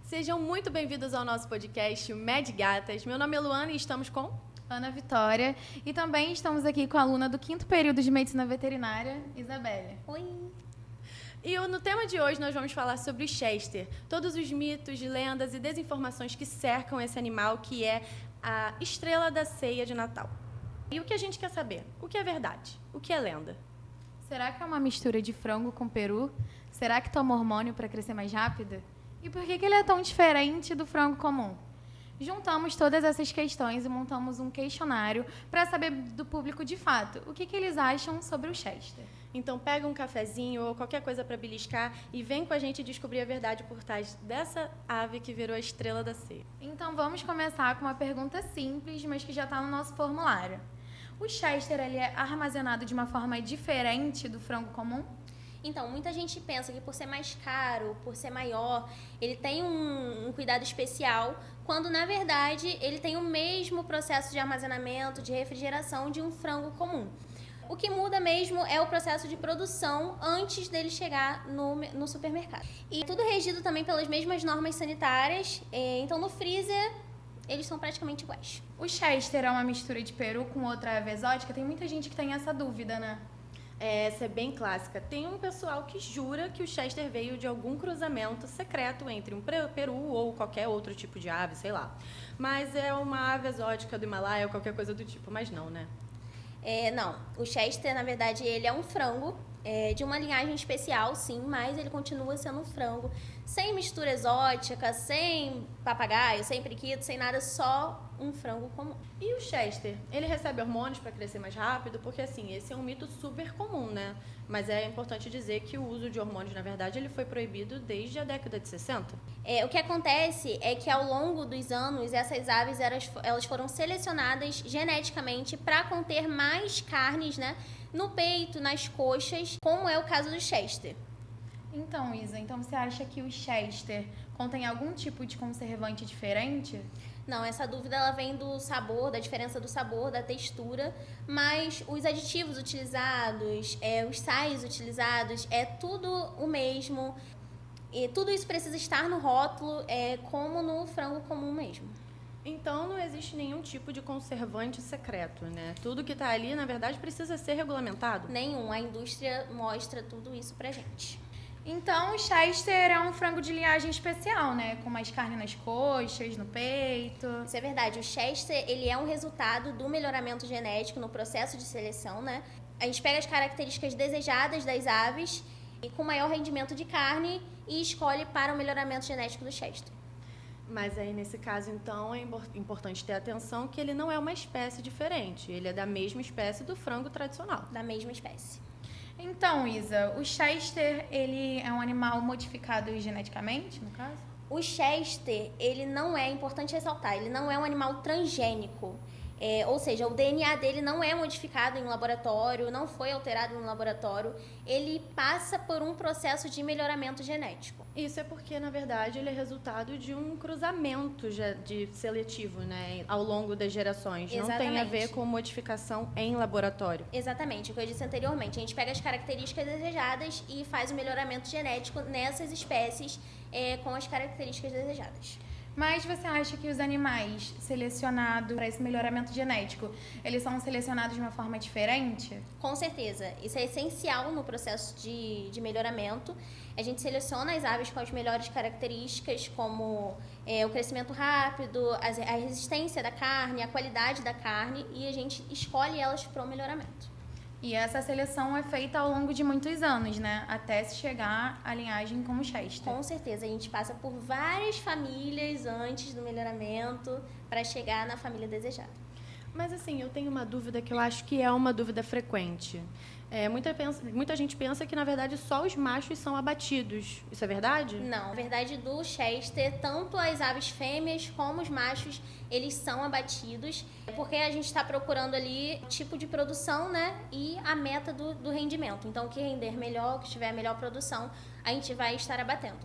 Sejam muito bem-vindos ao nosso podcast Med Gatas. Meu nome é Luana e estamos com Ana Vitória. E também estamos aqui com a aluna do 5º período de Medicina Veterinária, Isabelle. Oi! E no tema de hoje nós vamos falar sobre o Chester, todos os mitos, lendas e desinformações que cercam esse animal que é a estrela da ceia de Natal. E o que a gente quer saber? O que é verdade? O que é lenda? Será que é uma mistura de frango com peru? Será que toma hormônio para crescer mais rápido? E por que ele é tão diferente do frango comum? Juntamos todas essas questões e montamos um questionário para saber do público de fato o que eles acham sobre o Chester. Então pega um cafezinho ou qualquer coisa para beliscar e vem com a gente descobrir a verdade por trás dessa ave que virou a estrela da ceia. Então vamos começar com uma pergunta simples, mas que já está no nosso formulário. O Chester ele é armazenado de uma forma diferente do frango comum? Então, muita gente pensa que por ser mais caro, por ser maior, ele tem um cuidado especial, quando na verdade ele tem o mesmo processo de armazenamento, de refrigeração de um frango comum. O que muda mesmo é o processo de produção antes dele chegar no supermercado. E tudo regido também pelas mesmas normas sanitárias, então no freezer eles são praticamente iguais. O Chester é uma mistura de peru com outra ave exótica? Tem muita gente que tem essa dúvida, né? Essa é bem clássica. Tem um pessoal que jura que o Chester veio de algum cruzamento secreto entre um peru ou qualquer outro tipo de ave, sei lá. Mas é uma ave exótica do Himalaia ou qualquer coisa do tipo, mas não, né? Não, o Chester, na verdade, ele é um frango de uma linhagem especial, sim, mas ele continua sendo um frango sem mistura exótica, sem papagaio, sem periquito, sem nada, só um frango comum. E o Chester, ele recebe hormônios para crescer mais rápido? Porque, assim, esse é um mito super comum, né? Mas é importante dizer que o uso de hormônios, na verdade, ele foi proibido desde a década de 60. O que acontece é que, ao longo dos anos, essas aves elas foram selecionadas geneticamente para conter mais carnes, né? No peito, nas coxas, como é o caso do Chester. Então, Isa, você acha que o Chester contém algum tipo de conservante diferente? Não, essa dúvida ela vem do sabor, da diferença do sabor, da textura, mas os aditivos utilizados, os sais utilizados, é tudo o mesmo. E tudo isso precisa estar no rótulo, como no frango comum mesmo. Então não existe nenhum tipo de conservante secreto, né? Tudo que está ali, na verdade, precisa ser regulamentado? Nenhum, a indústria mostra tudo isso pra gente. Então, o Chester é um frango de linhagem especial, né? Com mais carne nas coxas, no peito. Isso é verdade. O Chester, ele é um resultado do melhoramento genético no processo de seleção, né? A gente pega as características desejadas das aves e com maior rendimento de carne e escolhe para o melhoramento genético do Chester. Mas aí, nesse caso, então, é importante ter atenção que ele não é uma espécie diferente. Ele é da mesma espécie do frango tradicional. Da mesma espécie. Então, Isa, o Chester, ele é um animal modificado geneticamente, no caso? O Chester, ele não é, importante ressaltar, ele não é um animal transgênico. Ou seja, o DNA dele não é modificado em laboratório, não foi alterado no laboratório. Ele passa por um processo de melhoramento genético. Isso é porque, na verdade, ele é resultado de um cruzamento de seletivo, né, ao longo das gerações. Exatamente. Não tem a ver com modificação em laboratório. Exatamente, o que eu disse anteriormente. A gente pega as características desejadas e faz o melhoramento genético nessas espécies com as características desejadas. Mas você acha que os animais selecionados para esse melhoramento genético, eles são selecionados de uma forma diferente? Com certeza. Isso é essencial no processo de melhoramento. A gente seleciona as aves com as melhores características, como o crescimento rápido, a resistência da carne, a qualidade da carne, e a gente escolhe elas para o melhoramento. E essa seleção é feita ao longo de muitos anos, né? Até se chegar à linhagem como Chester. Com certeza, a gente passa por várias famílias antes do melhoramento para chegar na família desejada. Mas, assim, eu tenho uma dúvida que eu acho que é uma dúvida frequente. Muita gente pensa que, na verdade, só os machos são abatidos. Isso é verdade? Não, na verdade, do Chester, tanto as aves fêmeas como os machos, eles são abatidos, porque a gente está procurando ali tipo de produção, né? E a meta do rendimento. Então, o que render melhor, o que tiver a melhor produção, a gente vai estar abatendo.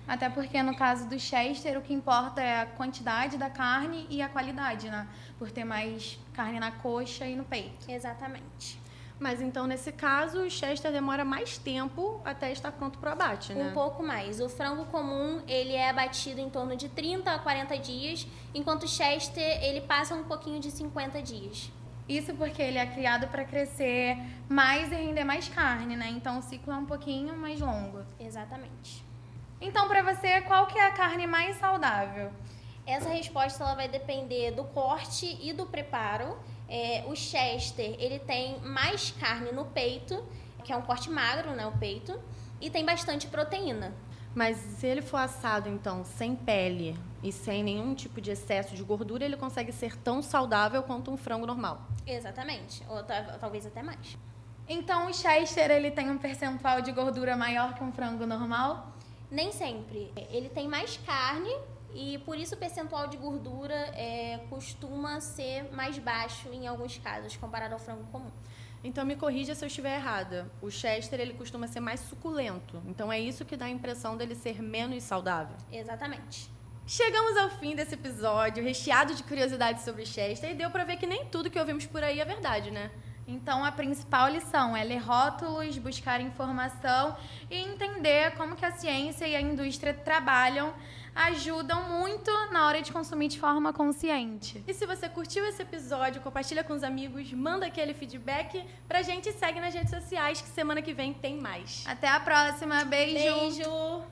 Até porque no caso do Chester, o que importa é a quantidade da carne e a qualidade, né? Por ter mais carne na coxa e no peito. Exatamente. Mas então, nesse caso, o Chester demora mais tempo até estar pronto para o abate, né? Um pouco mais. O frango comum, ele é abatido em torno de 30 a 40 dias, enquanto o Chester, ele passa um pouquinho de 50 dias. Isso porque ele é criado para crescer mais e render mais carne, né? Então o ciclo é um pouquinho mais longo. Exatamente. Então, para você, qual que é a carne mais saudável? Essa resposta ela vai depender do corte e do preparo. O Chester, ele tem mais carne no peito, que é um corte magro, né, o peito, e tem bastante proteína. Mas se ele for assado, então, sem pele e sem nenhum tipo de excesso de gordura, ele consegue ser tão saudável quanto um frango normal. Exatamente, ou talvez até mais. Então o Chester, ele tem um percentual de gordura maior que um frango normal? Nem sempre. Ele tem mais carne e por isso o percentual de gordura costuma ser mais baixo em alguns casos, comparado ao frango comum. Então me corrija se eu estiver errada. O Chester, ele costuma ser mais suculento. Então é isso que dá a impressão dele ser menos saudável. Exatamente. Chegamos ao fim desse episódio, recheado de curiosidades sobre o Chester, e deu pra ver que nem tudo que ouvimos por aí é verdade, né? Então a principal lição é ler rótulos, buscar informação e entender como que a ciência e a indústria trabalham, ajudam muito na hora de consumir de forma consciente. E se você curtiu esse episódio, compartilha com os amigos, manda aquele feedback pra gente e segue nas redes sociais, que semana que vem tem mais. Até a próxima, beijo! Beijo!